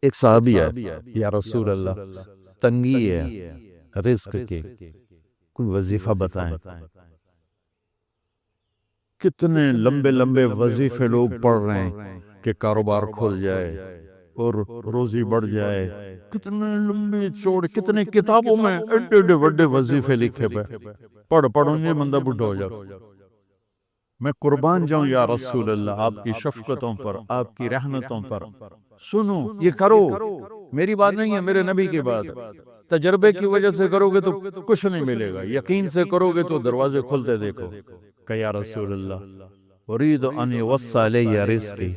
ایک صحابی ہے، یا رسول اللہ تنگی ہے رزق کی، کوئی وظیفہ بتائیں۔ کتنے لمبے لمبے وظیفے لوگ پڑھ رہے ہیں کہ کاروبار کھل جائے اور روزی بڑھ جائے، کتنے لمبے چوڑے، کتنے کتابوں میں ایڈے ایڈے بڑے وظیفے لکھے پہ، پڑھ یہ بندہ بڈھا ہو جائے۔ میں قربان جاؤں یا رسول اللہ آپ کی شفقتوں پر، آپ کی رحمتوں پر، سنو یہ کرو، میری بات نہیں ہے، میرے نبی کی بات ہے۔ تجربے کی وجہ سے کرو گے تو کچھ نہیں ملے گا، یقین سے کرو گے تو دروازے کھلتے دیکھو کہ یا رسول اللہ اريد ان يوسع لي رزقي،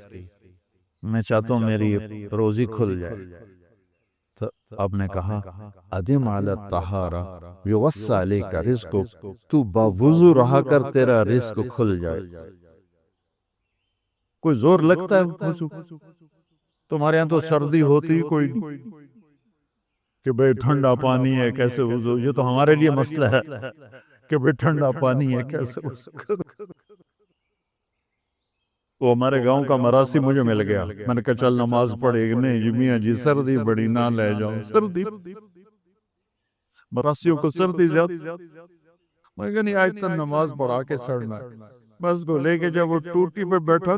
میں چاہتا ہوں میری روزی کھل جائے۔ تو آپ نے کہا ادم علی الطہارہ یوسع علیک رزقک، تو باوضو رہا کر تیرا رزق کھل جائے۔ کوئی زور لگتا ہے وضو؟ تمہارے یہاں تو سردی ہوتی ہی کوئی نہیں کہ بھئی ٹھنڈا پانی ہے کیسے وضو، یہ تو ہمارے لیے مسئلہ ہے کہ بھئی ٹھنڈا پانی ہے کیسے وضو۔ وہ ہمارے گاؤں کا مراسی مجھے مل گیا، میں نے کہا چل نماز پڑھے گی، نہیں جی میاں جی سردی بڑی نہ لے جاؤں، سردی مراسیوں کو سردی زیادہ، میں کہا نہیں آج تک نماز پڑھا کے چڑھنا ہے۔ بس کو لے کے جب وہ ٹوٹی پہ بیٹھا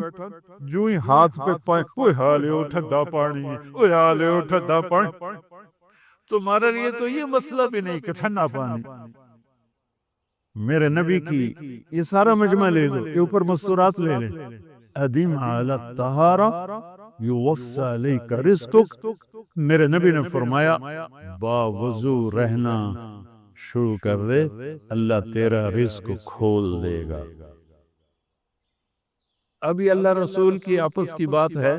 جو ہی ہاتھ پہ پائیں، اوہ حالے اٹھا پانی، اوہ حالے اٹھا پانی، تمہارے لیے تو یہ مسئلہ بھی نہیں کہ ٹھنڈا پانی۔ میرے نبی کی یہ سارا مجمع لے لو، یہ اوپر مستورات لے لیں، ادم علی الطہارہ یوسع علیک رزقک، میرے نبی نے فرمایا باوضو رہنا شروع کر دے، اللہ تیرا رزق کھول دے گا۔ ابھی اللہ رسول کی آپس کی بات ہے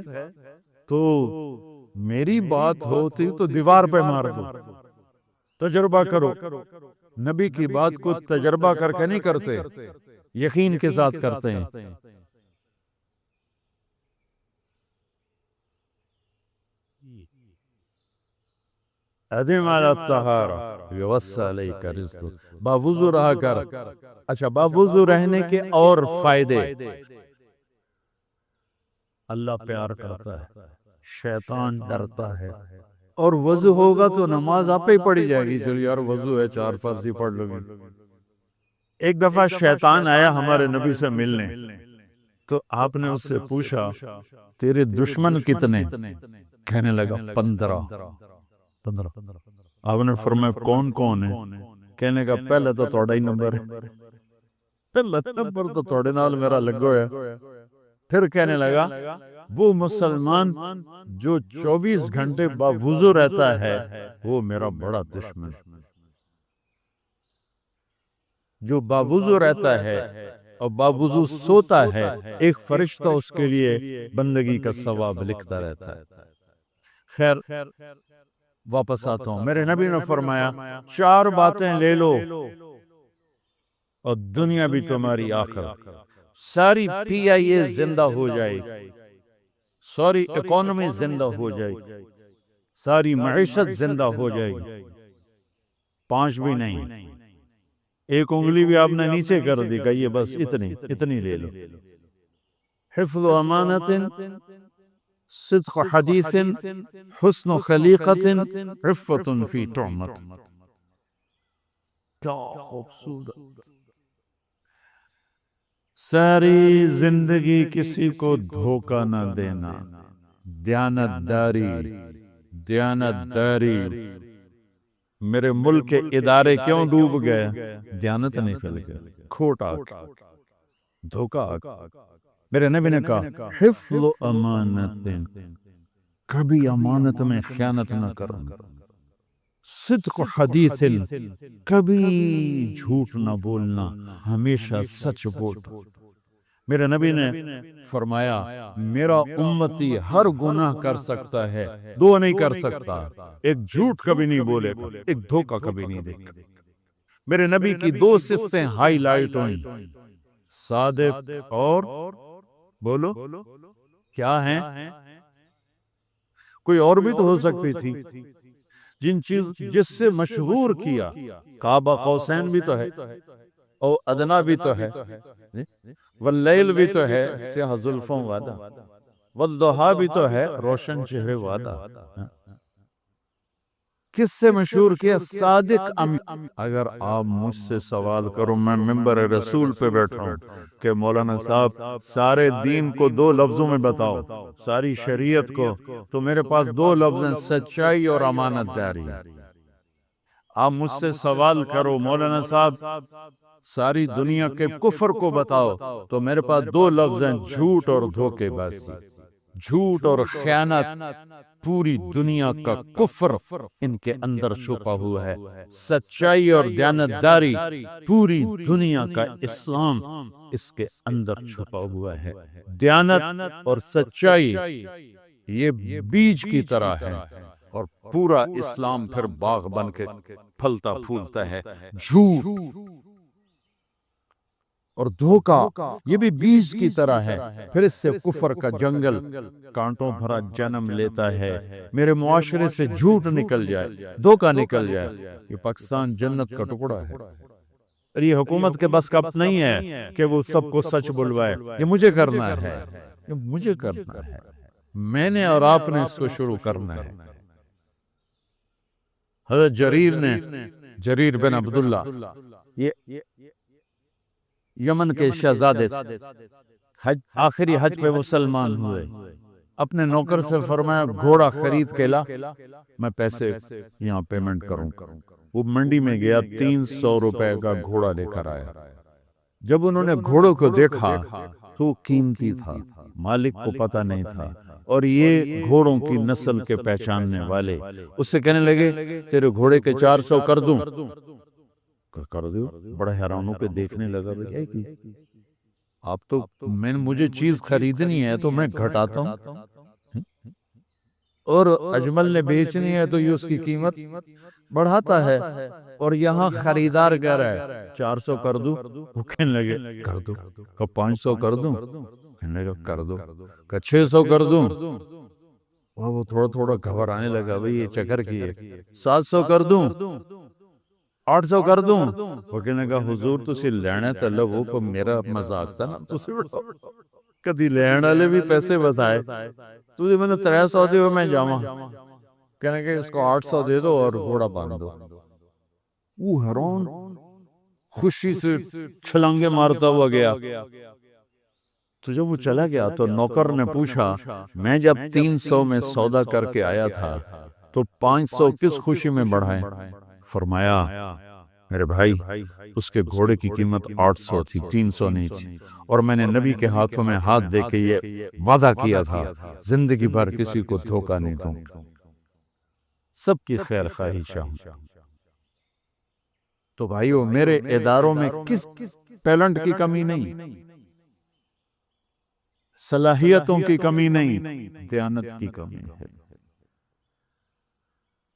تو میری بات ہوتی تو دیوار پہ مار دو، تجربہ کرو۔ نبی کی بات کو تجربہ کر کے نہیں کرتے، یقین کے ساتھ کرتے ہیں۔ ادم علی الطہارہ یوسع علیک رزقک، باوضو رہا کر۔ اچھا باوضو رہنے کے اور فائدے، اللہ پیار کرتا ہے، شیطان ڈرتا ہے، اور وضو ہوگا تو نماز آپ ہی پڑھی جائے گی، چلو یار وضو ہے چار فرضی پڑھ لو گی۔ ایک دفعہ شیطان آیا ہمارے نبی سے ملنے، تو آپ نے اس سے پوچھا تیرے دشمن کتنے؟ کہنے لگا 15۔ آپ نے فرمایا کون کون ہے؟ کہنے کا پہلے تو توڑا ہی نمبر ہے، پہلا نمبر تو توڑے نال میرا لگو ہے۔ پھر کہنے لگا وہ مسلمان جو 24 گھنٹے باوضو رہتا ہے وہ میرا بڑا دشمن، جو باوضو رہتا ہے اور باوضو سوتا ہے، ایک فرشتہ اس کے لیے بندگی کا ثواب لکھتا رہتا ہے۔ خیر واپس آتا ہوں، میرے نبی نے فرمایا 4 باتیں لے لو اور دنیا بھی تمہاری آخرت، ساری پی آئی اے زندہ ہو جائے گی، ساری اکانومی زندہ ہو جائے گی، ساری معیشت زندہ ہو جائے گی، 5 بھی نہیں، ایک انگلی بھی آپ نے نیچے کر دی کہ یہ بس اتنی لے لو۔ حفظ امانت، صدق حدیث، حسن خلیقت، عفت فی طعمت۔ کیا خوبصورت، ساری زندگی کسی کو دھوکہ نہ دینا، دیانت داری۔ میرے ملک کے ادارے کیوں ڈوب گئے؟ دیانت نہیں پھیل گئے، کھوٹ آ گئی، دھوکہ آ گیا۔ میرے نبی نے کہا حفظ امانت، کبھی امانت میں خیانت نہ کرنا، صدق حدیث، کبھی جھوٹ نہ بولنا، ہمیشہ سچ بولنا۔ میرے نبی نے فرمایا میرا امتی ہر گناہ کر سکتا ہے، 2 نہیں کر سکتا، ایک جھوٹ کبھی نہیں بولے گا، ایک دھوکہ کبھی نہیں دے گا۔ میرے نبی کی 2 صفتیں ہائی لائٹ ہوئیں، صادق اور بولو کیا ہیں؟ کوئی اور بھی تو ہو سکتی تھی، جس سے مشہور کیا، قاب قوسین بھی تو ہے، اور ادنا بھی تو ہے، واللیل بھی تو ہے، سیاہ زلفوں والا۔ والضحا بھی تو ہے روشن چہرے وعدہ، کس سے مشہور کیا؟ صادق امین۔ اگر آپ مجھ سے سوال کرو، میں ممبر رسول پہ بیٹھا ہوں کہ مولانا صاحب سارے دین کو 2 لفظوں میں بتاؤ، ساری شریعت کو، تو میرے پاس 2 لفظ ہیں، سچائی اور امانت داری۔ آپ مجھ سے سوال کرو مولانا صاحب ساری دنیا کے کفر کو بتاؤ، تو میرے پاس 2 لفظ ہیں، جھوٹ اور دھوکے بازی۔ جھوٹ اور خیانت، پوری دنیا کا کفر ان کے اندر چھپا ہوا ہے، سچائی اور دیانتداری، پوری دنیا کا اسلام اس کے اندر چھپا ہوا ہے۔ دیانت اور سچائی یہ بیج کی طرح ہے، اور پورا اسلام پھر باغ بن کے پھلتا پھولتا ہے۔ جھوٹ اور دھوکا یہ بھی بیج کی طرح ہے، پھر اس سے کفر کا جنگل کانٹوں بھرا جنم لیتا ہے۔ میرے معاشرے سے جھوٹ نکل جائے، دھوکا نکل جائے، یہ پاکستان جنت کا ٹکڑا ہے۔ اور یہ حکومت کے بس کا نہیں ہے کہ وہ سب کو سچ بلوائے، یہ مجھے کرنا ہے، یہ مجھے کرنا ہے، میں نے اور آپ نے اس کو شروع کرنا ہے۔ حضرت جریر بن عبداللہ یہ یمن کے شہزادے آخری حج پہ مسلمان ہوئے، اپنے نوکر سے فرمایا گھوڑا خرید کے لا، میں پیسے یہاں پیمنٹ کروں۔ وہ منڈی میں گیا، 300 روپے کا گھوڑا لے کر آیا۔ جب انہوں نے گھوڑوں کو دیکھا تو قیمتی تھا، مالک کو پتہ نہیں تھا، اور یہ گھوڑوں کی نسل کے پہچاننے والے اس سے کہنے لگے تیرے گھوڑے کے 400 کر دوں؟ کر دو۔ بڑا حیران ہو کے دیکھنے لگا، آپ تو مجھے چیز خریدنی ہے تو میں گھٹاتا ہوں، اور اجمل نے بیچنی ہے تو یہ اس کی قیمت بڑھاتا ہے، اور یہاں خریدار کہہ رہا ہے 400 کر دوں؟ وہ کہنے لگے کر دو۔ 500 کر دوں؟ کہنے لگا کر دو۔ 600 کر دوں؟ وہ تھوڑا تھوڑا گھبرانے لگا، بھئی یہ چکر کی ہے۔ 700 کر دوں؟ 800 کر دوں؟ وہ کہنے لگا حضور تسی لینے تلو وہ کو میرا مذاق تھا نا، تسی کدی لینے والے بھی پیسے بتائے، تسی میں نے 300 دے ہو میں جاواں، کہنے کہ اس کو 800 دے دو اور گھوڑا باندھ دو۔ وہ حیران خوشی سے چھلانگے مارتا ہوا گیا۔ تو جب وہ چلا گیا تو نوکر نے پوچھا میں جب 300 میں سودا کر کے آیا تھا تو 500 کس خوشی میں بڑھائے؟ فرمایا میرے بھائی اس کے گھوڑے کی قیمت 800 تھی، 300 نہیں تھی، اور میں نے نبی کے ہاتھوں میں ہاتھ دے کے یہ وعدہ کیا تھا زندگی بھر کسی کو دھوکہ نہیں دوں، سب کی خیر خواہی چاہوں۔ تو بھائیو میرے اداروں میں کس ٹیلنٹ کی کمی نہیں، صلاحیتوں کی کمی نہیں، دیانت کی کمی ہے،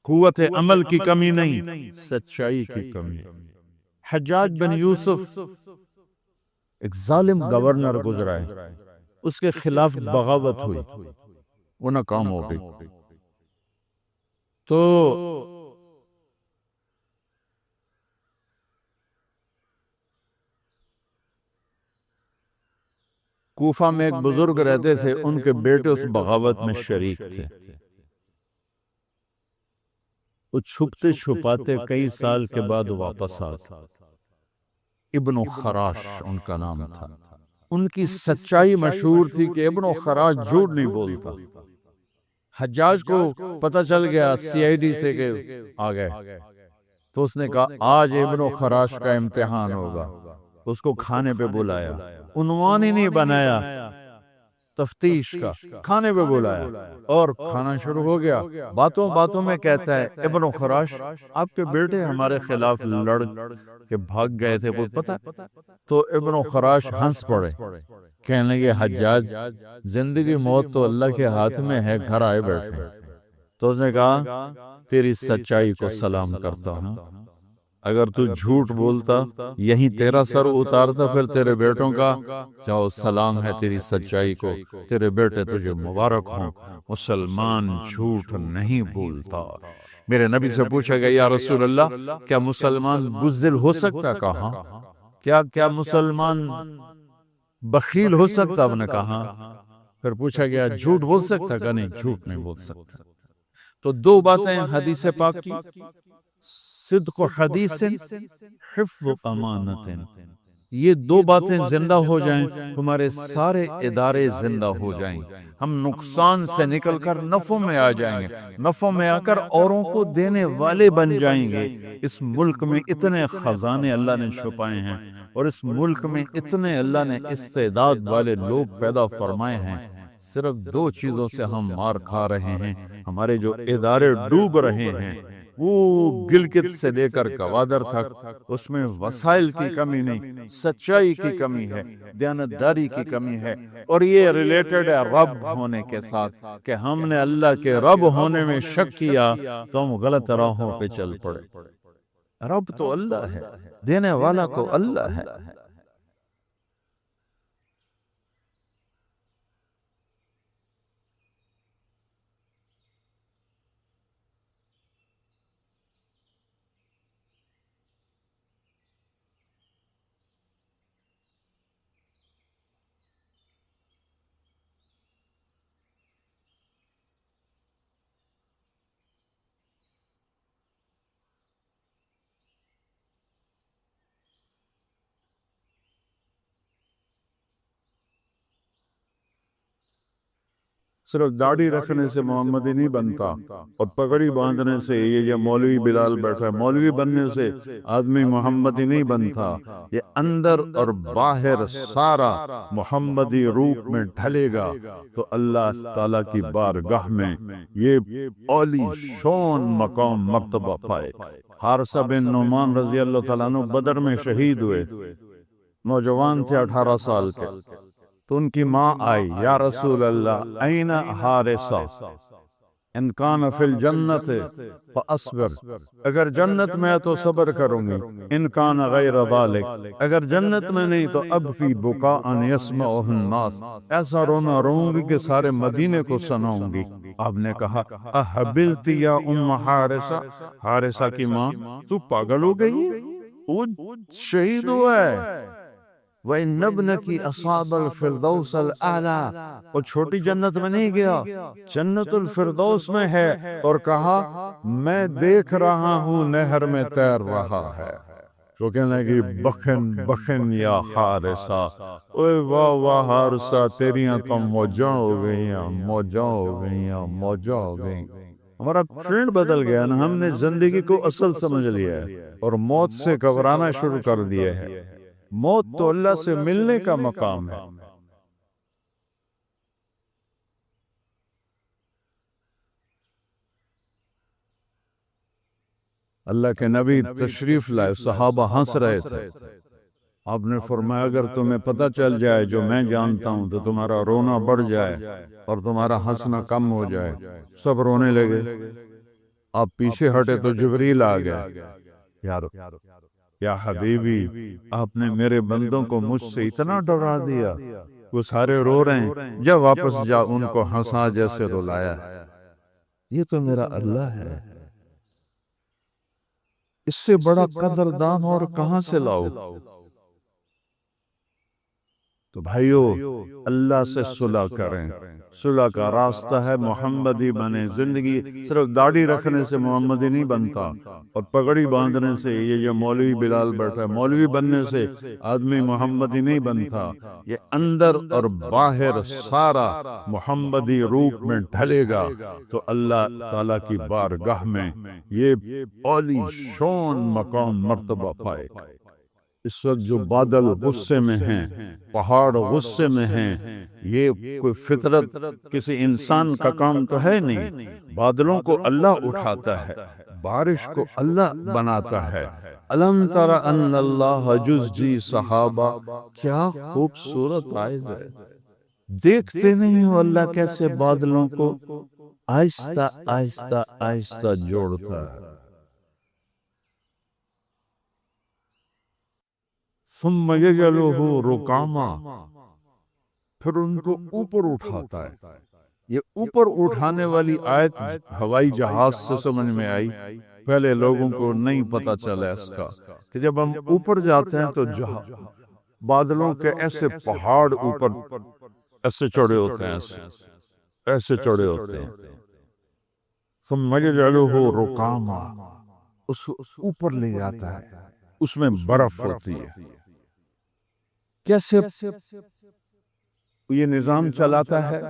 قوت عمل کی کمی نہیں، سچائی کی کمی۔ حجاج بن یوسف ایک ظالم گورنر گزرا ہے، اس کے خلاف بغاوت ہوئی، وہ ناکام ہو گئی۔ تو کوفہ میں ایک بزرگ رہتے تھے، ان کے بیٹے اس بغاوت میں شریک تھے، وہ چھپتے چھپاتے کئی سال کے بعد واپس آتے، ابن خراش ان کا نام تھا۔ ان کی سچائی مشہور تھی کہ ابن خراش جھوٹ نہیں بولتا۔ حجاج کو پتہ چل گیا سی آئی ڈی سے کہ آ گئے، تو اس نے کہا آج ابن خراش کا امتحان ہوگا، اس کو کھانے پہ بلایا، عنوان ہی نہیں بنایا تفتیش کا، کھانے پہ بلایا اور کھانا شروع ہو گیا۔ باتوں باتوں میں کہتا ہے ابن خراش آپ کے بیٹے ہمارے خلاف لڑ کے بھاگ گئے تھے، وہ پتہ؟ تو ابن خراش ہنس پڑے، کہنے لگے حجاج زندگی موت تو اللہ کے ہاتھ میں ہے، گھر آئے بیٹھے۔ تو اس نے کہا تیری سچائی کو سلام کرتا ہوں، اگر تو جھوٹ بولتا یہیں تیرا سر اتارتا، پھر تیرے بیٹوں کا چاہو سلام ہے تیری سچائی کو، تیرے بیٹے تجھے مبارک ہوں، مسلمان جھوٹ نہیں بولتا۔ میرے نبی سے پوچھا گیا یا رسول اللہ کیا مسلمان بزدل ہو سکتا؟ کہا کیا مسلمان بخیل ہو سکتا؟ آپ نے کہا پھر پوچھا گیا جھوٹ بول سکتا؟ کہ نہیں، جھوٹ نہیں بول سکتا۔ تو دو باتیں حدیث پاک کی، صدق و حدیث، حفظ و امانت، یہ دو باتیں زندہ ہو جائیں تمہارے سارے ادارے زندہ ہو جائیں، ہم نقصان سے نکل کر نفع میں آ جائیں گے، نفع میں آ کر اوروں کو دینے والے بن جائیں گے۔ اس ملک میں اتنے خزانے اللہ نے چھپائے ہیں، اور اس ملک میں اتنے اللہ نے استعداد والے لوگ پیدا فرمائے ہیں، صرف دو چیزوں سے ہم مار کھا رہے ہیں، ہمارے جو ادارے ڈوب رہے ہیں، وہ گلگت سے لے کر گوادر تک، اس میں وسائل کی کمی نہیں، سچائی کی کمی ہے، دیانتداری کی کمی ہے، اور یہ ریلیٹڈ ہے رب ہونے کے ساتھ، کہ ہم نے اللہ کے رب ہونے میں شک کیا تو ہم غلط راہوں پہ چل پڑے۔ رب تو اللہ ہے، دینے والا تو اللہ ہے۔ صرف داڑھی رکھنے سے محمدی نہیں بنتا، اور پگڑی باندھنے سے، یہ مولوی بلال بیٹھا ہے، مولوی بننے سے آدمی محمدی نہیں بنتا، یہ اندر اور باہر سارا محمدی روپ میں ڈھلے گا تو اللہ تعالیٰ کی بارگاہ میں یہ عالی شان مقام مرتبہ پائے۔ حارثہ بن نعمان رضی اللہ تعالیٰ عنہ بدر میں شہید ہوئے، نوجوان تھے 18 سال کے، تو ان کی ماں آئی، یا رسول اللہ این حارثہ، ان کان فی الجنت فاصبر، اگر جنت میں ہے تو صبر کروں گی، ان کان غیر ذالک، اگر جنت میں نہیں تو اب فی بکاء یسمعہ الناس، ایسا رونا روں گی کہ سارے مدینے کو سناؤں گی۔ آپ نے کہا احبلتی یا ام حارثہ، حارثہ کی ماں تو پاگل ہو گئی، وہ شہید ہوا ہے، وَإِنَّ ابْنَكِ أَصَابَ الْفِرْدَوْسَ الْأَعْلَى، اور چھوٹی جنت میں نہیں گیا، جنت الفردوس میں ہے، اور کہا میں دیکھ رہا ہوں نہر میں تیر رہا ہے۔ تو کہنے لگی بخن بخن یا حارثہ، اوے واہ واہ حارثہ، تیریاں تو موجاں ہو گئیاں، موجاں ہو گئیاں، موجاں ہو گئیں۔ ہمارا ٹرینڈ بدل گیا نا، ہم نے زندگی کو اصل سمجھ لیا ہے اور موت سے گھبرانا شروع کر دیا ہے۔ موت تو اللہ سے ملنے کا مقام ہے۔ اللہ کے نبی تشریف لائے، صحابہ ہنس رہے تھے، آپ نے فرمایا اگر تمہیں پتہ چل جائے جو میں جانتا ہوں تو تمہارا رونا بڑھ جائے اور تمہارا ہنسنا کم ہو جائے۔ سب رونے لگے، آپ پیچھے ہٹے تو جبریل آ گئے، یا حبیبی آپ نے میرے بندوں کو مجھ سے اتنا ڈرا دیا، وہ سارے رو رہے ہیں، جا واپس جا، ان کو ہنسا جیسے رلایا۔ یہ تو میرا اللہ ہے، اس سے بڑا قدردان اور کہاں سے لاؤ؟ تو بھائیو اللہ سے صلح کریں، صلح کا راستہ ہے محمدی بنے۔ زندگی صرف داڑھی رکھنے سے محمدی نہیں بنتا، اور پگڑی باندھنے سے، یہ مولوی بلال بیٹھا ہے، مولوی بننے سے آدمی محمدی نہیں بنتا، یہ اندر اور باہر سارا محمدی روپ میں ڈھلے گا تو اللہ تعالیٰ کی بارگاہ میں یہ عالی شان مقام مرتبہ پائے گا۔ اس وقت جو بادل غصے میں ہیں، پہاڑ غصے میں ہیں، یہ کوئی فطرت کسی انسان کا کام تو ہے نہیں، بادلوں کو اللہ اٹھاتا ہے، بارش کو اللہ بناتا ہے۔ الم تر ان اللہ یزجی صحابہ، کیا خوبصورت آیت ہے، دیکھتے نہیں ہو اللہ کیسے بادلوں کو آہستہ آہستہ آہستہ جوڑتا ہے۔ ثم یجعلہ رکاما، پھر ان کو اوپر اٹھاتا ہے۔ یہ اوپر اٹھانے والی آیت ہوائی جہاز سے سمجھ میں آئی، پہلے لوگوں کو نہیں پتا چلا اس کا، کہ جب ہم اوپر جاتے ہیں تو بادلوں کے ایسے پہاڑ اوپر ایسے چوڑے ہوتے ہیں، ایسے چوڑے ہوتے ہیں. ثم يجعله رکاما، اس اوپر لے جاتا ہے، اس میں برف ہوتی ہے. کیسے یہ نظام چلاتا ہے؟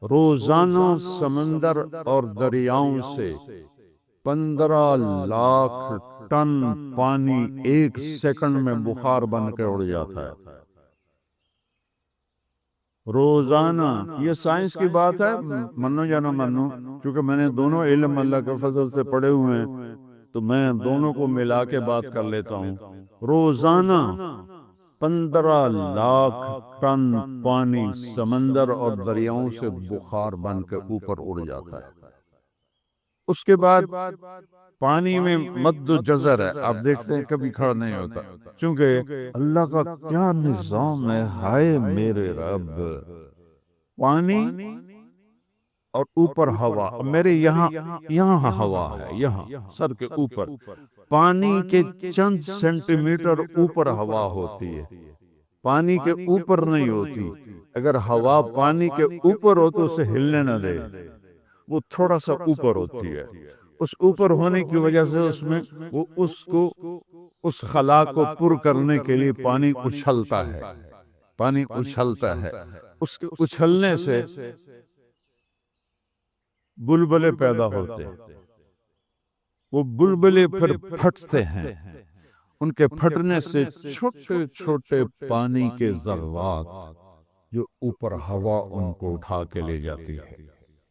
روزانہ سمندر اور دریاؤں سے 15 لاکھ ٹن پانی ایک سیکنڈ میں بخار بن کے اڑ جاتا ہے. روزانہ. یہ سائنس کی بات ہے، منو یا نہ منو، کیونکہ میں نے دونوں علم اللہ کے فضل سے پڑھے ہوئے ہیں تو میں دونوں کو ملا کے بات کر لیتا ہوں. روزانہ 15 لاکھ ٹن پانی سمندر اور دریاؤں سے بخار بن کے اوپر اڑ جاتا ہے. اس کے بعد پانی میں مد و جزر ہے، آپ دیکھتے ہیں کبھی کھڑا نہیں ہوتا، چونکہ اللہ کا کیا نظام ہے. ہائے میرے رب، پانی اور اوپر ہوا. میرے یہاں ہوا ہے، یہاں سر کے اوپر پانی کے چند سینٹی میٹر اوپر ہوا ہوتی ہے، پانی کے اوپر نہیں ہوتی. اگر ہوا پانی کے اوپر ہو تو اسے ہلنے نہ دے، وہ تھوڑا سا اوپر ہوتی ہے. اس اوپر ہونے کی وجہ سے اس میں وہ اس خلا کو پر کرنے کے لیے پانی اچھلتا ہے، پانی اچھلتا ہے. اس کے اچھلنے سے بلبلے پیدا ہوتے ہیں، وہ بلبلے پھر پھٹتے ہیں. ان کے پھٹنے سے چھوٹے چھوٹے پانی کے ذرات جو اوپر ہوا ان کو اٹھا کے لے جاتی ہے.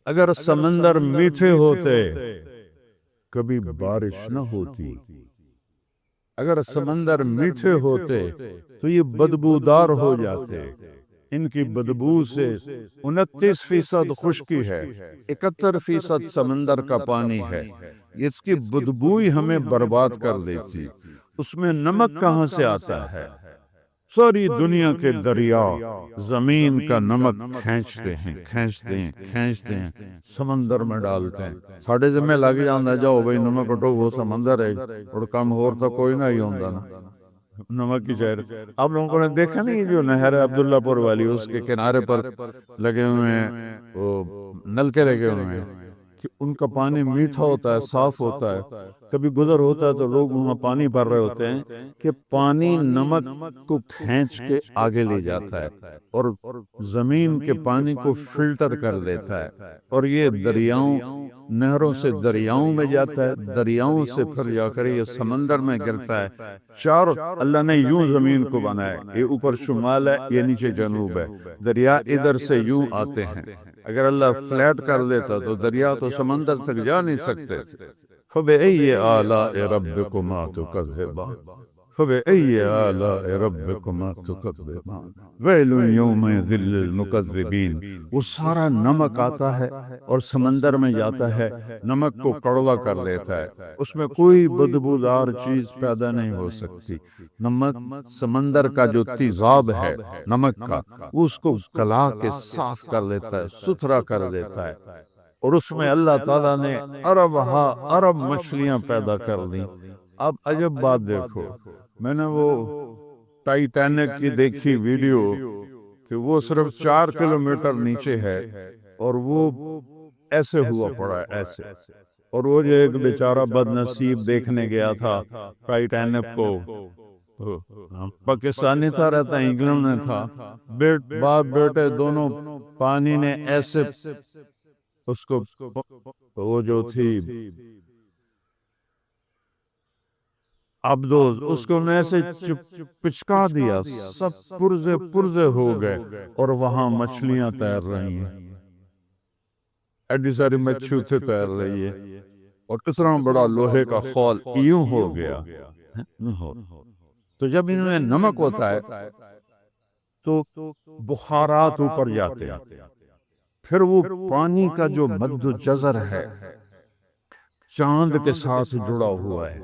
اگر سمندر میٹھے ہوتے کبھی بارش نہ ہوتی. اگر سمندر میٹھے ہوتے تو یہ بدبودار ہو جاتے. ان کی بدبو سے 29% خشکی ہے، 71% سمندر کا پانی ہے. اس کی بدبو ہی ہمیں برباد کر دیتی. اس میں نمک کہاں سے آتا ہے؟ ساری دنیا کے دریا زمین کا نمک کھینچتے ہیں، سمندر میں ڈالتے ہیں. ساڑھے ذمہ لگ جاندہ جاؤ بھائی نمک اٹھو، وہ سمندر ہے اور کم ہور تو کوئی نہ ہی ہوندہ نا نمک کی شہر. آپ لوگوں نے دیکھا نہیں جو نہر عبداللہ پور والی، اس کے کنارے پر لگے ہوئے ہیں وہ نلکے لگے ہوئے ہیں کہ ان کا پانی میٹھا ہوتا ہے، صاف ہوتا ہے. کبھی گزر ہوتا ہے تو لوگ وہاں پانی بھر رہے ہوتے ہیں کہ پانی نمک کو کھینچ کے آگے لے جاتا ہے اور زمین کے پانی کو فلٹر کر دیتا ہے. اور یہ دریاؤں، نہروں سے دریاؤں میں جاتا ہے، دریاؤں سے پھر جا کر یہ سمندر میں گرتا ہے. چار اللہ نے یوں زمین کو بنایا، یہ اوپر شمال ہے، یہ نیچے جنوب ہے. دریا ادھر سے یوں آتے ہیں. اگر اللہ فلیٹ کر دیتا تو دریا تو سمندر تک جا نہیں سکتے. فَبِأَيِّ آلَاءِ رَبِّكُمَا تُكَذِّبَانِ فَبِأَيِّ آلَاءِ رَبِّكُمَا تُكَذِّبَانِ وَيْلٌ يَوْمَئِذٍ لِّلْمُكَذِّبِينَ. وہ سارا نمک آتا ہے اور سمندر میں جاتا ہے، نمک کو کڑوا کر دیتا ہے. اس میں کوئی بدبودار چیز پیدا نہیں ہو سکتی. نمک سمندر کا جو تیزاب ہے نمک کا، وہ اس کو گلا کے صاف کر دیتا ہے، ستھرا کر دیتا ہے. اور اس میں اللہ تعالیٰ نے ارب مچھلیاں پیدا کر دیں. اب عجب بات دیکھو، میں نے وہ ٹائٹینک کی دیکھی ویڈیو کہ وہ صرف 4 کلومیٹر نیچے ہے اور وہ ایسے ہوا پڑا ہے، ایسے. اور وہ جو ایک بیچارہ بد نصیب دیکھنے گیا تھا ٹائٹینک کو، پاکستانی تھا، رہتا انگلینڈ میں تھا. باپ بیٹے دونوں پانی نے ایسے اس کو، وہ جو تھی عبدوز، اس کو میں سے پچکا دیا، سب پرزے ہو گئے اور وہاں مچھلیاں تیر رہی ہیں. ایڈی ساری مچھلی تھے تیر رہی ہے اور اتنا بڑا لوہے کا خول یوں ہو گیا. تو جب انہوں نے نمک ہوتا ہے تو بخارات اوپر جاتے ہیں. پھر وہ پانی کا جو مد و جزر ہے چاند کے ساتھ جڑا ہوا ہے.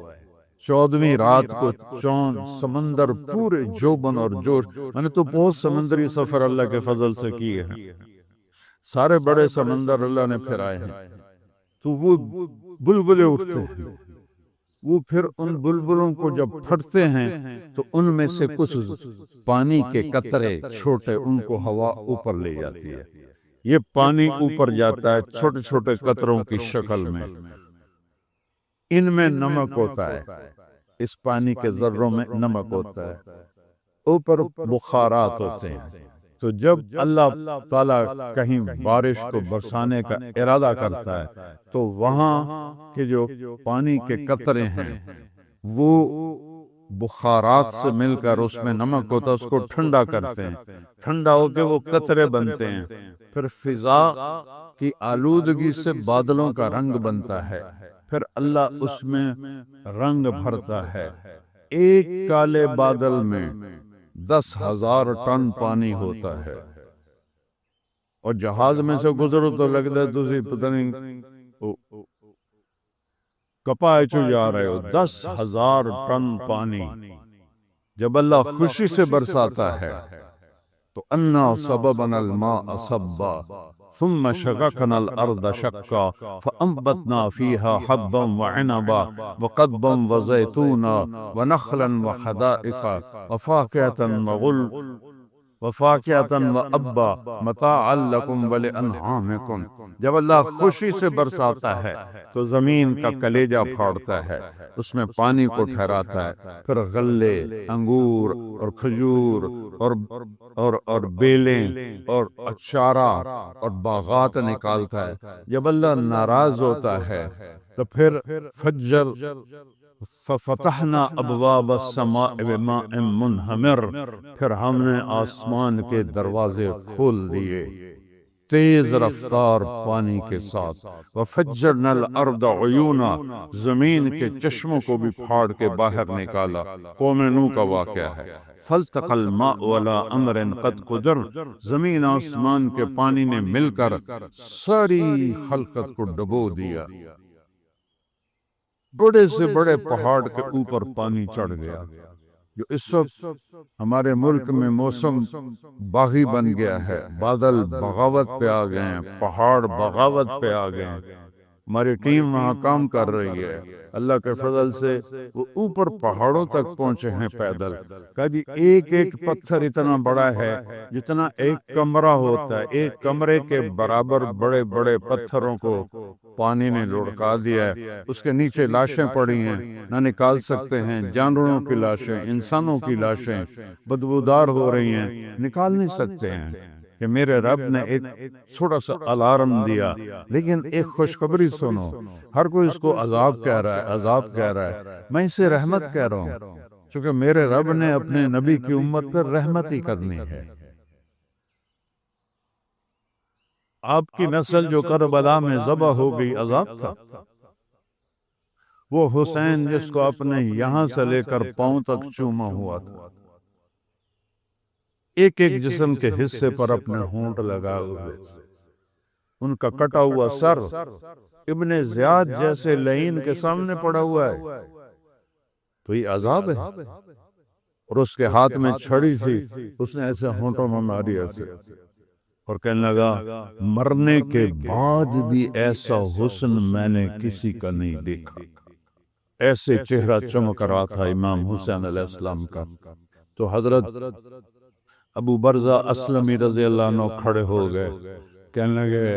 14ویں رات کو چاند، سمندر پورے جوبن اور جوش. میں نے تو بہت سمندری سفر اللہ کے فضل سے کیے ہیں، سارے بڑے سمندر اللہ نے پھرائے ہیں. تو وہ بلبلے اٹھتے ہیں وہ پھر ان بلبلوں کو جب پھٹتے ہیں تو ان میں سے کچھ پانی کے قطرے چھوٹے ان کو ہوا اوپر لے جاتی ہے، یہ پانی اوپر جاتا ہے چھوٹے چھوٹے قطروں کی شکل میں، ان میں نمک ہوتا ہے، اس پانی کے ذروں میں نمک ہوتا ہے، اوپر بخارات ہوتے ہیں۔ تو جب اللہ تعالیٰ کہیں بارش کو برسانے کا ارادہ کرتا ہے تو وہاں کے جو پانی کے قطرے ہیں وہ بخارات سے مل کر اس میں نمک ہوتا ہے، اس کو ٹھنڈا کرتے ہیں، ٹھنڈا ہو کے وہ قطرے بنتے ہیں، پھر فضا کی آلودگی سے بادلوں کا رنگ بنتا ہے، پھر اللہ اس میں رنگ بھرتا ہے۔ ایک کالے بادل میں 10,000 ٹن پانی ہوتا ہے، اور جہاز میں سے گزرو تو لگتا ہے تسی پتہ نہیں کپائے چو جا رہے ہو۔ 10,000 ٹن پانی جب اللہ خوشی سے برساتا ہے تو انا صببنا الماء صبا ثم شققنا الارض شقا فانبتنا فيها حبا وعنبا وقضبا وزيتونا ونخلا وحدائق وفاكهة وأبا متاعا لكم ولأنعامكم۔ جب اللہ خوشی سے برساتا ہے تو زمین کا کلیجہ پھاڑتا ہے، اس میں پانی کو ٹھہراتا ہے، پھر غلے، انگور اور کھجور اور بیلیں اور اچارہ اور باغات نکالتا ہے۔ جب اللہ ناراض ہوتا ہے تو پھر ففتحنا ابواب السماء بماء منہمر، پھر ہم نے آسمان کے دروازے کھول دیے تیز رفتار پانی کے ساتھ، وفجرنا الارض عیونا، زمین کے چشموں کو بھی پھاڑ کے باہر نکالا۔ قوم نوح کا واقعہ ہے۔ فالتقى الماء على امر قد قدر، زمین آسمان کے پانی نے مل کر ساری خلقت کو ڈبو دیا، بڑے سے بڑے پہاڑ کے اوپر پانی چڑھ گیا۔ جو اس وقت ہمارے ملک میں موسم باغی بن گیا ہے، بادل بغاوت پہ آ گئے ہیں، پہاڑ بغاوت پہ آ گئے ہیں، ہماری ٹیم وہاں کام کر رہی ہے، اللہ کے فضل سے وہ اوپر پہاڑوں تک پہنچے ہیں پیدل۔ کہا جی ایک ایک پتھر اتنا بڑا ہے جتنا ایک کمرہ ہوتا ہے، ایک کمرے کے برابر بڑے بڑے پتھروں کو پانی نے لڑکا دیا ہے، اس کے نیچے لاشیں پڑی ہیں، نہ نکال سکتے ہیں، جانوروں کی لاشیں، انسانوں کی لاشیں بدبودار ہو رہی ہیں، نکال نہیں سکتے ہیں۔ کہ میرے رب نے ایک چھوٹا سا الارم دیا، لیکن ایک خوشخبری سنو، ہر کوئی اس کو عذاب کہہ رہا ہے، عذاب کہہ رہا ہے، میں اسے رحمت کہہ رہا ہوں، چونکہ میرے رب نے اپنے نبی کی امت پر رحمت ہی کرنی ہے۔ آپ کی نسل جو کربلا میں ذبح ہو گئی عذاب تھا، وہ حسین جس کو اپنے یہاں سے لے کر پاؤں تک چوما ہوا تھا، ایک ایک جسم کے حصے پر اپنے ہونٹ لگا ہوئے، ان کا کٹا ہوا سر ابن زیاد جیسے لعین کے سامنے پڑا ہوا ہے، تو یہ عذاب ہے۔ اور اس کے ہاتھ میں چھڑی تھی، اس نے ایسے ہونٹوں میں ماری ایسے، اور کہنے لگا مرنے کے بعد بھی ایسا حسن میں نے کسی کا نہیں دیکھا۔ ایسے چہرہ چمک رہا تھا امام حسین علیہ السلام کا۔ تو حضرت ابو برزہ اسلمی رضی اللہ عنہ کھڑے ہو گئے، کہنے لگے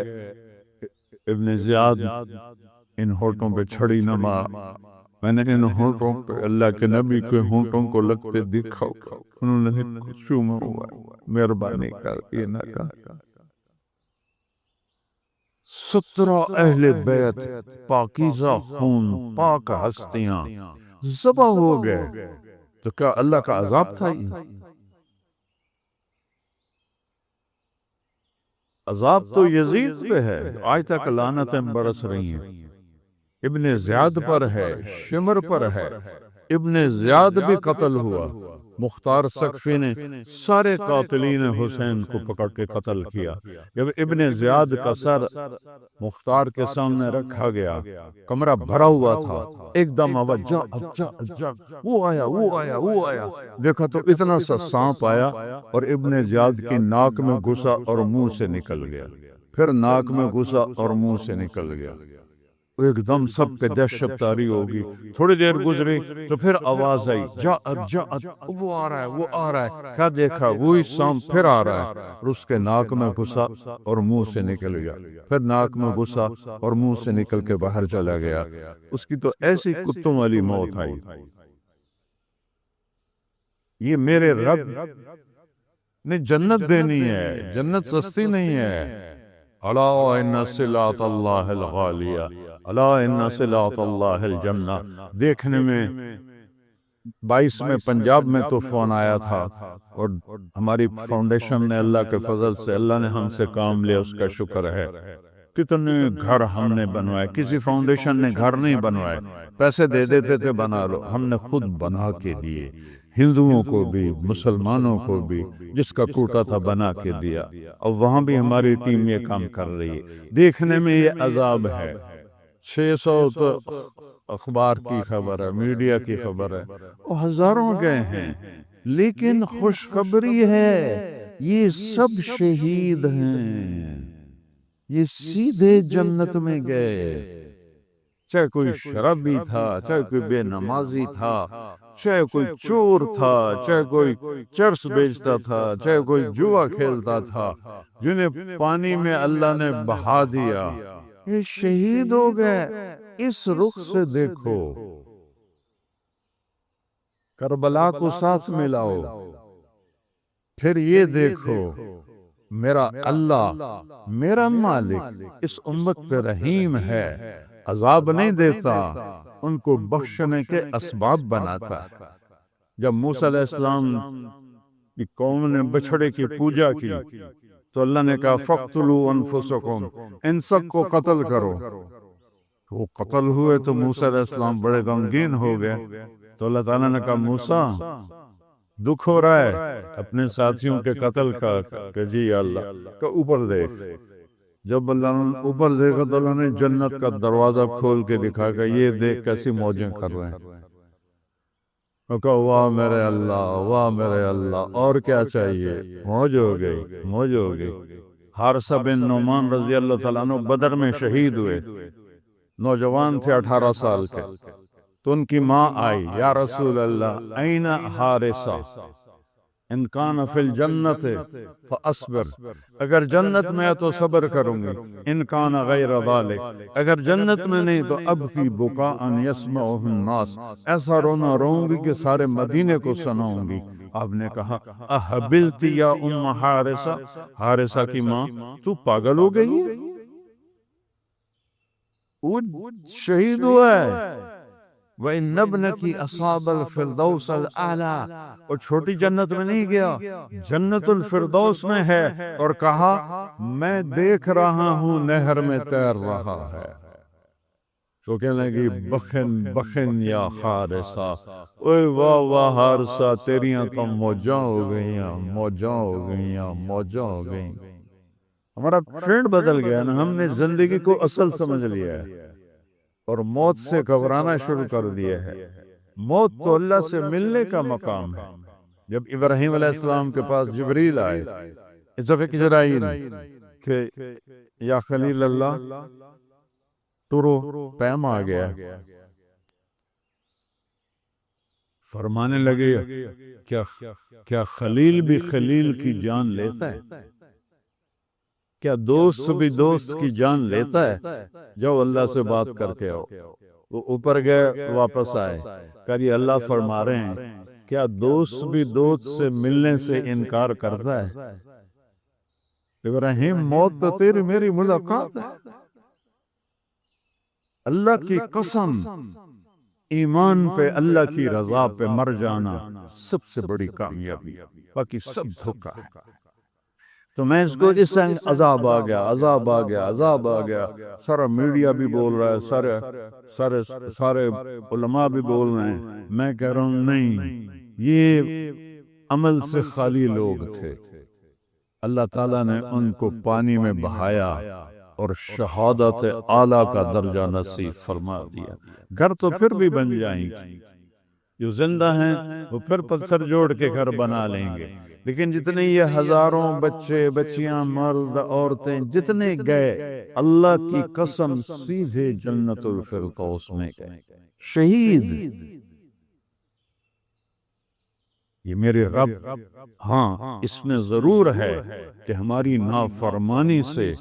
ابن زیاد ان ہونٹوں پہ چھڑی نہ مار، میں نے ان ہونٹوں پہ اللہ کے نبی کے ہونٹوں کو لگتے دیکھا، انہوں نے کچھ چوما ہوا، مہربانی کر یہ نہ کہا۔ 17 اہل بیت پاکیزہ خون پاک ہستیاں ذبح ہو گئے، تو کیا اللہ کا عذاب تھا؟ یہ عذاب تو یزید پہ ہے، آج تک لعنتیں برس رہی ہیں، ابن زیاد پر ہے، شمر پر ہے، ابن زیاد بھی قتل ہوا، مختار سقفی نے سارے قاتلین حسین کو پکڑ کے قتل کیا۔ جب ابن زیاد کا سر مختار کے سامنے رکھا گیا، کمرہ بھرا ہوا تھا، ایک دم آواز جا وہ آیا، دیکھا تو اتنا سا سانپ آیا اور ابن زیاد کی ناک میں گھسا اور منہ سے نکل گیا، پھر ناک میں گھسا اور منہ سے نکل گیا۔ ایک دم سب پہ دہشت طاری ہوگی. تھوڑی دیر گزری تو پھر آواز آئی جاءت وہ آ رہا ہے وہ آ رہا ہے. کیا دیکھا وہی سام پھر آ رہا ہے اور اس کے ناک میں گھسا اور منہ سے نکل گیا. پھر ناک میں گھسا اور منہ سے نکل کے باہر چلا گیا. اس کی تو ایسی کتوں والی موت آئی. یہ میرے رب نے جنت دینی ہے، جنت سستی نہیں ہے. الا ان صلاۃ اللہ الغالیہ الا ان صلاۃ اللہ الجنہ. دیکھنے میں 22 میں پنجاب میں تو فون آیا تھا اور ہماری فاؤنڈیشن نے اللہ کے فضل سے اللہ نے ہم سے کام لیا، اس کا شکر ہے. کتنے گھر ہم نے بنوائے. کسی فاؤنڈیشن نے گھر نہیں بنوائے، پیسے دے دیتے تھے بنا لو، ہم نے خود بنا کے دیے. ہندوؤں کو بھی مسلمانوں کو بھی جس کا کوٹا تھا بنا کے دیا. اور وہاں بھی ہماری ٹیم یہ کام کر رہی ہے. دیکھنے میں یہ عذاب ہے. 600 تو اخبار کی خبر ہے، میڈیا کی خبر ہے، وہ ہزاروں گئے ہیں. لیکن خوشخبری ہے یہ سب شہید ہیں، یہ سیدھے جنت میں گئے. چاہے کوئی شرابی تھا، چاہے کوئی بے نمازی تھا، چاہے کوئی چور تھا، چاہے کوئی چرس بیچتا تھا، چاہے کوئی جوا کھیلتا تھا، جنہیں پانی میں اللہ نے بہا دیا، یہ شہید ہو گئے. اس رخ سے دیکھو، کربلا کو ساتھ ملاؤ، پھر یہ دیکھو میرا اللہ میرا مالک اس امت پہ رحیم ہے، عذاب نہیں دیتا، ان کو بخشنے کے اسباب بناتا ہے. جب موسیٰ علیہ السلام کی قوم نے بچھڑے کی پوجا کی تو اللہ نے کہا فَاقْتُلُوا أَنفُسَكُمْ، ان سب کو قتل کرو. وہ قتل ہوئے تو موسیٰ علیہ السلام بڑے غمگین ہو گئے. تو اللہ تعالیٰ نے کہا موسیٰ دکھ ہو رہا ہے اپنے ساتھیوں کے قتل کا؟ کہ جی اللہ. کہ اوپر دیکھ. جب اللہ نے اوپر دیکھا تو اللہ نے جنت کا دروازہ کھول کے دکھا کہ یہ دیکھ کیسی موجیں کر رہے ہیں. کہا واہ میرے اللہ واہ میرے اللہ، اور کیا چاہیے. موج ہو گئی موج ہو گئی. حارثہ بن نعمان رضی اللہ تعالیٰ عنہ بدر میں شہید ہوئے، نوجوان تھے 18 سال کے. تو ان کی ماں آئی، یا رسول اللہ این حارثہ ان کان فی الجنت فاصبر، اگر جنت میں ہے تو صبر کروں گی، ان کان غیر ذالک، اگر جنت میں نہیں تو اب فی بکاء یسمعہ الناس، ایسا رونا روؤں گی کہ سارے مدینے کو سناؤں گی. آپ نے کہا احبلتی یا ام حارثہ، حارثہ کی ماں تو پاگل ہو گئی ہے؟ وہ شہید ہوا ہے. وَإِنَّ ابْنَكِ أَصَابَ الْفِرْدَوْسَ الْأَعْلَى، اور چھوٹی جنت میں نہیں گیا، جنت الفردوس میں ہے. اور کہا میں دیکھ رہا ہوں نہر میں تیر رہا ہے. تو کہنے لگی بخن بخن یا حارثہ، اوہ واہ واہ حارثہ، تیریاں تو موجاں ہو گئیاں موجاں ہو گئیاں موجاں ہو گئیں. ہمارا ٹرینڈ بدل گیا نا، ہم نے زندگی کو اصل سمجھ لیا ہے اور موت سے گھبرانا شروع کر دیا ہے. موت تو اللہ سے ملنے کا مقام ہے. جب ابراہیم علیہ السلام کے پاس جبریل آئے، اسرافیل کہ یا خلیل اللہ ترو پیم آ گیا، فرمانے لگے کیا خلیل بھی خلیل کی جان لیتا ہے؟ کیا دوست بھی دوست کی جان لیتا ہے؟ جاؤ اللہ سے بات کر کے آؤ. وہ اوپر گئے واپس آئے، کہ یہ اللہ فرما رہے ہیں کیا دوست بھی دوست سے ملنے سے انکار کرتا ہے؟ ابراہیم موت تو تیری میری ملاقات ہے. اللہ کی قسم، ایمان پہ اللہ کی رضا پہ مر جانا سب سے بڑی کامیابی، باقی سب دھوکہ ہے. تو میں اس کو اس عذاب آ گیا عذاب آ گیا عذاب آ گیا. سارا میڈیا بھی بول رہا ہے، سارے علماء بھی بول رہے ہیں. میں کہہ رہا ہوں نہیں، یہ عمل سے خالی لوگ تھے. اللہ تعالیٰ نے ان کو پانی میں بہایا اور شہادت اعلیٰ کا درجہ نصیب فرما دیا. گھر تو پھر بھی بن جائیں گے، جو زندہ ہیں وہ پھر پتھر جوڑ کے گھر بنا لیں گے، لیکن جتنے یہ ہزاروں بچے بچیاں مرد عورتیں جتنے گئے، اللہ کی قسم سیدھے جنت الفردوس میں گئے۔ شہید یہ میرے رب، ہاں اس میں ضرور ہے کہ ہماری نافرمانی سے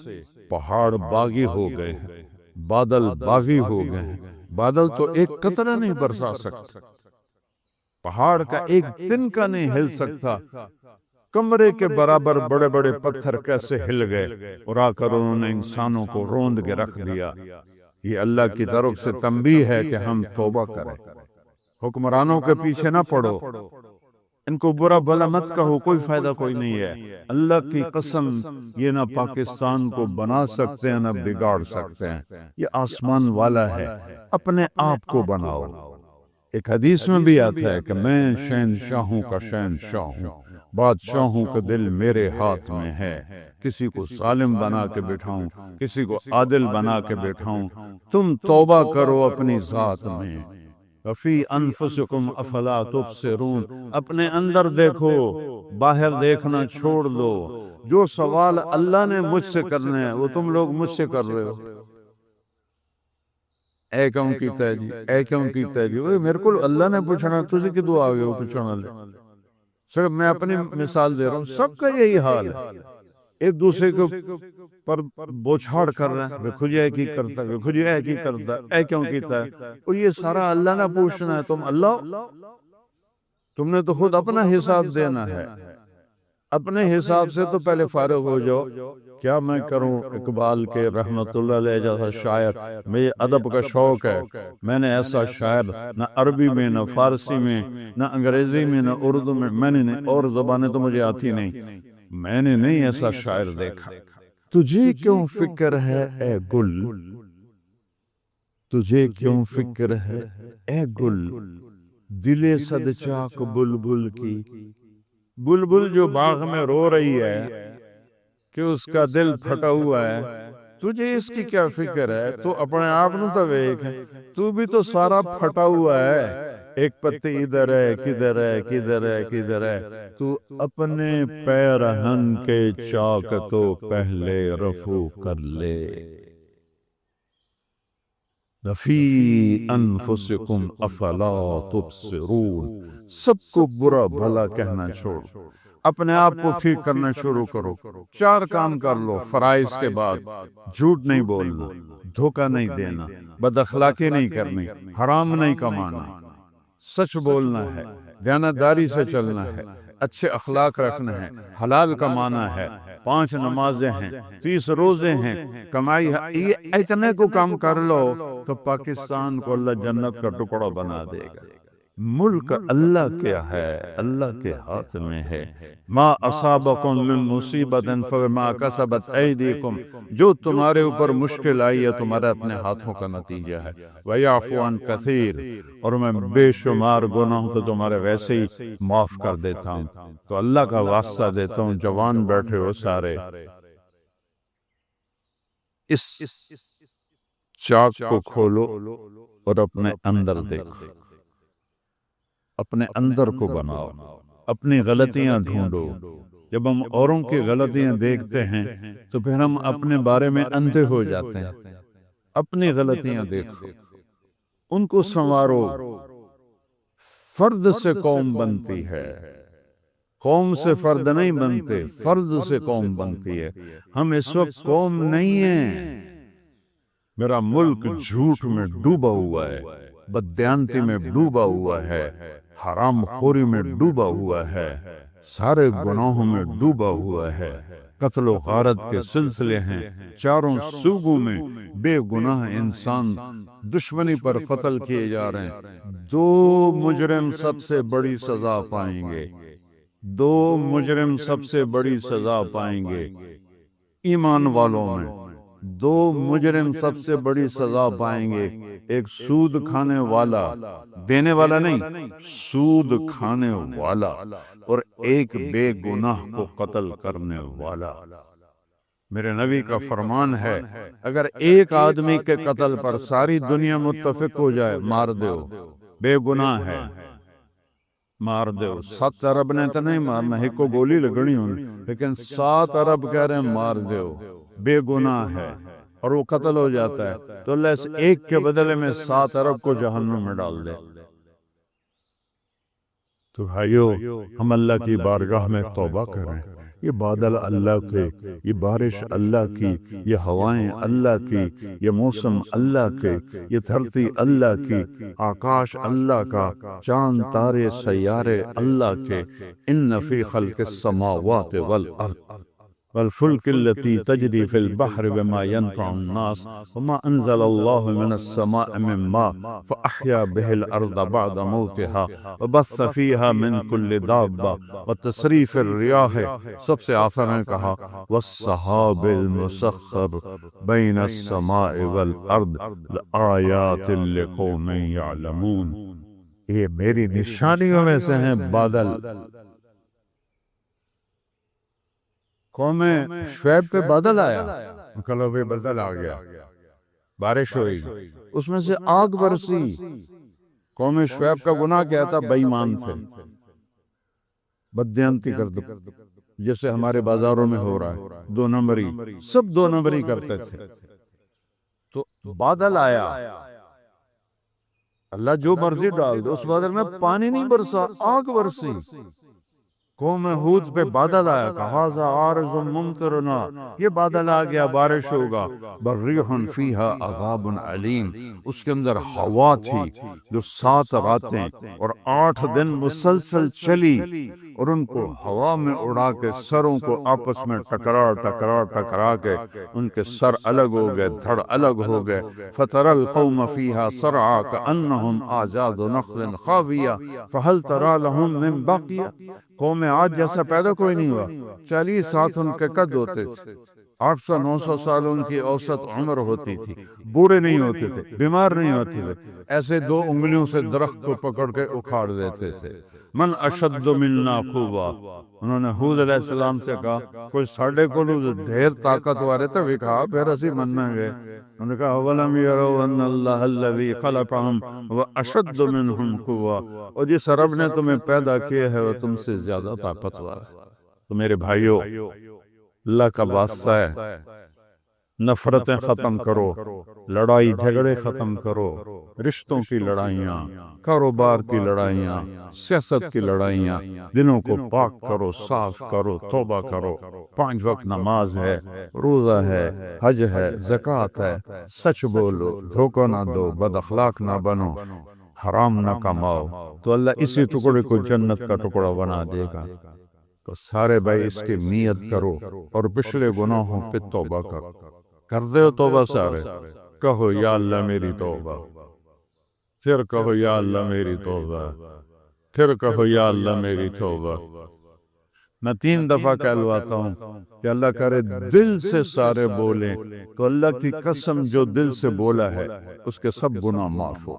پہاڑ باغی ہو گئے ہیں، بادل باغی ہو گئے ہیں۔ بادل تو ایک قطرہ نہیں برسا سکتا، پہاڑ کا ایک تنکا نہیں ہل سکتا، کمرے کے برابر بڑے بڑے پتھر کیسے ہل گئے، اور آ کر انہوں نے انسانوں کو روند کے رکھ دیا۔ یہ اللہ کی طرف سے تنبیہ ہے کہ ہم توبہ کریں، حکمرانوں کے پیچھے نہ پڑو، ان کو برا بھلا مت کہو، کوئی فائدہ کوئی نہیں ہے۔ اللہ کی قسم یہ نہ پاکستان کو بنا سکتے ہیں نہ بگاڑ سکتے ہیں، یہ آسمان والا ہے، اپنے آپ کو بناؤ۔ ایک حدیث میں بھی آتا ہے کہ میں شہنشاہوں کا شہنشاہ ہوں، بادشاہوں کا دل میرے ہاتھ میں ہے، کسی کو ظالم بنا کے بٹھاؤں، کسی کو عادل بنا کے بٹھاؤں۔ تم توبہ کرو اپنی ذات میں، وفی انفسکم افلا تبصرون، اپنے اندر دیکھو، باہر دیکھنا چھوڑ دو۔ جو سوال اللہ نے مجھ سے کرنے ہیں وہ تم لوگ مجھ سے کر رہے ہو۔ اے کیوں کیتا ہے جی، اے کیوں کیتا ہے جی، میرے کو اللہ نے پوچھنا، تجھے کدو آگے ہو پوچھنا لے۔ صرف میں اپنی مثال دے رہا ہوں، سب کا یہی حال ہے، ایک دوسرے کو پر بوچھاڑ کر رہے ہیں، ویکھو جی اے کی کرتا ہے، ویکھو جی اے کی کرتا ہے، اے کیوں کیتا ہے، اور یہ سارا اللہ نے پوچھنا ہے۔ تم اللہ، تم نے تو خود اپنا حساب دینا ہے، اپنے حساب سے تو پہلے فارغ ہو جاؤ۔ کیا میں کروں، اقبال کے رحمت اللہ علیہ جیسا شاعر، مجھے ادب کا شوق ہے، میں نے ایسا شاعر نہ عربی میں نہ فارسی میں نہ انگریزی میں نہ اردو میں نے نہیں، اور زبانیں تو مجھے آتی نہیں، میں نے نہیں ایسا شاعر دیکھا۔ تجھے کیوں فکر ہے اے گل، تجھے کیوں فکر ہے اے گل، دل صد چاک بلبل کی، بلبل جو باغ میں رو رہی ہے کہ اس کا دل پھٹا ہوا ہے، تجھے اس کی کیا فکر ہے؟ تو اپنے آپ نو تو ویکھ، تو بھی تو سارا پھٹا ہوا ہے، ایک پتی ادھر ہے، کدھر ہے، کدھر ہے، کدھر ہے، تو اپنے پیرہن کے چاک تو پہلے رفو کر لے۔ فی انفسکم افلا تبصرون، سب کو برا بھلا کہنا چھوڑ، اپنے آپ کو ٹھیک کرنا شروع کرو۔ 4 کام کر لو فرائض کے بعد، جھوٹ نہیں بولنا، دھوکہ نہیں دینا، بد اخلاقی نہیں کرنی، حرام نہیں کمانا، سچ بولنا ہے، دیانتداری سے چلنا ہے، اچھے اخلاق رکھنا ہے، حلال کمانا ہے، 5 نمازیں ہیں، 30 روزے ہیں، کمائی ہے، یہ اتنے کو کام کر لو تو پاکستان کو اللہ جنت کا ٹکڑا بنا دے گا۔ ملک اللہ کیا ہے، اللہ کے ہاتھ میں ہے۔ ما اصابکم من مصیبت فبما کسبت ایدیکم، جو تمہارے اوپر مشکل آئی ہے تمہارے اپنے ہاتھوں کا نتیجہ ہے۔ وَيَعْفُو عَنْ كَثِيرٍ، اور میں بے شمار گناہوں تو تمہارے ویسے ہی معاف کر دیتا ہوں۔ تو اللہ کا واسطہ دیتا ہوں، جوان بیٹھے ہو سارے، اس چاک کو کھولو اور اپنے اندر دیکھو، اپنے اندر کو بناؤ، اپنی غلطیاں ڈھونڈو۔ جب ہم اوروں کی غلطیاں دیکھتے ہیں تو پھر ہم اپنے بارے میں اندھے ہو جاتے ہیں۔ اپنی غلطیاں دیکھو، ان کو سنوارو۔ فرد سے قوم بنتی ہے، قوم سے فرد نہیں بنتے، فرد سے قوم بنتی ہے۔ ہم اس وقت قوم نہیں ہیں۔ میرا ملک جھوٹ میں ڈوبا ہوا ہے، بددیانتی میں ڈوبا ہوا ہے، حرام خوری میں ڈوبا ہوا ہے، سارے گناہوں میں ڈوبا ہوا ہے، قتل و غارت کے سلسلے ہیں، چاروں صوبوں میں بے گناہ انسان دشمنی پر قتل کیے جا رہے ہیں۔ 2 مجرم سب سے بڑی سزا پائیں گے، 2 مجرم سب سے بڑی سزا پائیں گے ایمان والوں میں۔ 2 مجرم سب سے بڑی سزا پائیں گے، ایک سود کھانے والا، دینے والا نہیں، سود کھانے والا، اور ایک بے گناہ کو قتل کرنے والا۔ میرے نبی کا فرمان ہے، اگر ایک آدمی کے قتل پر ساری دنیا متفق ہو جائے، مار دو، بے گناہ ہے، مار دو. 7 ارب نے تو نہیں مارنا، ایک کو گولی لگنی ہونی، لیکن 7 ارب کہہ رہے ہیں مار دو، بے گناہ ہے اور وہ قتل ہو جاتا ہے، تو اللہ اس ایک کے بدلے میں 7 ارب کو جہنم میں ڈال دے. تو بھائیو، ہم اللہ کی بارگاہ میں توبہ کریں. یہ بادل اللہ کے، یہ بارش اللہ کی، یہ ہوائیں اللہ کی، یہ موسم اللہ کے، یہ دھرتی اللہ کی، آکاش اللہ کا، چاند تارے سیارے اللہ کے. ان فی خلق السماوات والارض والفلك التي تجري في البحر بما ينفع الناس وما أنزل الله من السماء من ماء فأحيا به الأرض بعد موتها وبث فيها من كل دابة وتصريف الرياح. سب سے آسان نے کہا والسحاب المسخر بين السماء والأرض لآيات لقوم يعلمون. یہ میری نشانیوں میں سے ہیں بادل. قوم شعیب پہ بادل آیا، کلو پہ بادل آ گیا، بارش ہوئی، اس میں سے آگ برسی. قوم شعیب کا گناہ کیا تھا؟ بے ایمان تھے، بددیانتی کرتے، جیسے ہمارے بازاروں میں ہو رہا ہے، 2 نمبری، سب 2 نمبری کرتے تھے. تو بادل آیا، اللہ جو مرضی ڈال دے، اس بادل میں پانی نہیں برسا، آگ برسی. قوم ہود پہ بادل آیا، کہا ذا عارض ممطرنا، یہ بادل آ گیا، بارش ہوگا. برریح فیہا عذاب علیم، اس کے اندر ہوا تھی جو 7 راتیں اور 8 دن مسلسل چلی، اور ان کو ہوا میں اڑا کے سروں کو آپس میں ٹکرا کے ان کے سر الگ ہو گئے، دھڑ الگ ہو گئے. فتری القوم فیہا صرعا کأنہم اعجاز نخل خاویہ فہل تری لہم من باقیہ. قوم آج جیسا پیدا کوئی نہیں ہوا. 40 ہاتھ ان کے قد ہوتے تھے، 800-900 سال ان کی اوسط عمر ہوتی تھی، بوڑھے نہیں ہوتے تھے، بیمار نہیں ہوتے تھے، ایسے 2 انگلیوں سے درخت کو پکڑ کے اکھاڑ دیتے تھے. من اشد منا قوہ، انہوں نے ہود علیہ السلام سے کہا کوئی ساڑھے کو ڈھیر طاقت والے تو بھی کہا پھر اسی مننا گئے. انہوں نے کہا اولم یروا ان اللہ الذی خلقہم واشد منہم قوہ، اور جس رب نے تمہیں پیدا کیا ہے وہ تم سے زیادہ طاقتور ہے. تو میرے بھائیو، اللہ کا واسطہ ہے، نفرتیں ختم کرو، لڑائی جھگڑے ختم کرو، رشتوں کی لڑائیاں، کاروبار کی لڑائیاں، سیاست کی لڑائیاں، دلوں کو پاک کرو، صاف کرو، توبہ کرو. 5 وقت نماز ہے، روزہ ہے، حج ہے، زکوٰۃ ہے، سچ بولو، دھوکہ نہ دو، بد اخلاق نہ بنو، حرام نہ کماؤ، تو اللہ اسی ٹکڑے کو جنت کا ٹکڑا بنا دے گا. تو سارے بھائی اس کی نیت کرو اور پچھلے گناہوں پہ توبہ کرو. کر دے ہو توبہ سارے؟ کہو یا اللہ میری توبہ، پھر کہو یا اللہ میری توبہ، پھر کہو یا اللہ میری توبہ. میں 3 دفعہ کہلواتا ہوں کہ اللہ کرے دل سے سارے بولیں تو اللہ کی قسم جو دل سے بولا ہے اس کے سب گناہ معاف ہو.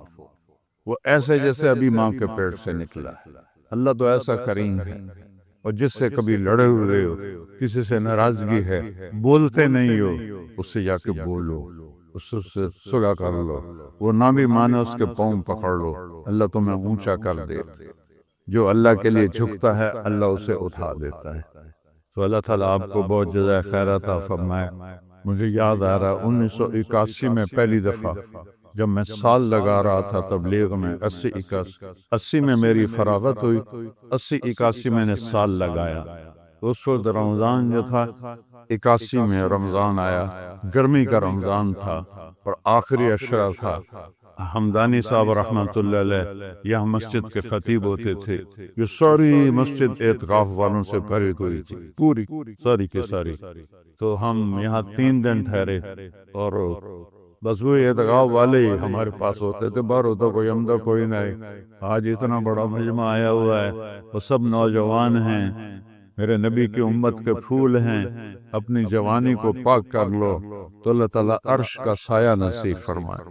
وہ ایسے جیسے ابھی ماں کے پیٹ سے نکلا ہے. اللہ تو ایسا کریم ہے. اور جس سے کبھی لڑے ہوئے ہو، کسی سے ناراضگی ہے، بولتے نہیں ہو، اس سے جا کے بولو، اس سے صلح کر لو. وہ نہ بھی مانے اس کے پاؤں پکڑ لو، اللہ تمہیں اونچا کر دے. جو اللہ کے لیے جھکتا ہے اللہ اسے اٹھا دیتا ہے. تو اللہ تعالیٰ آپ کو بہت جزائے خیر عطا فرمائے. مجھے یاد آ رہا 1981 میں پہلی دفعہ جب میں سال لگا رہا تھا تبلیغ میں، 80 میں میری فراغت ہوئی، 80-81 میں نے سال لگایا. اس وقت رمضان جو تھا، 81 میں رمضان آیا، گرمی کا رمضان تھا اور آخری عشرہ تھا. حمدانی صاحب رحمۃ اللہ علیہ یہاں مسجد کے خطیب ہوتے تھے. یہ ساری مسجد اعتکاف والوں سے بھری ہوئی تھی، پوری ساری کی ساری. تو ہم یہاں 3 دن ٹھہرے اور بس وہ اعتکاف والے ہی ہمارے پاس ہوتے تھے، باہر ہوتا کوئی اندر کوئی نہیں. آج اتنا بڑا مجمع آیا ہوا ہے، وہ سب نوجوان ہیں، میرے نبی کی امت کے پھول ہیں. اپنی جوانی کو پاک کر لو تو اللہ تعالیٰ عرش کا سایہ نصیب فرمائے.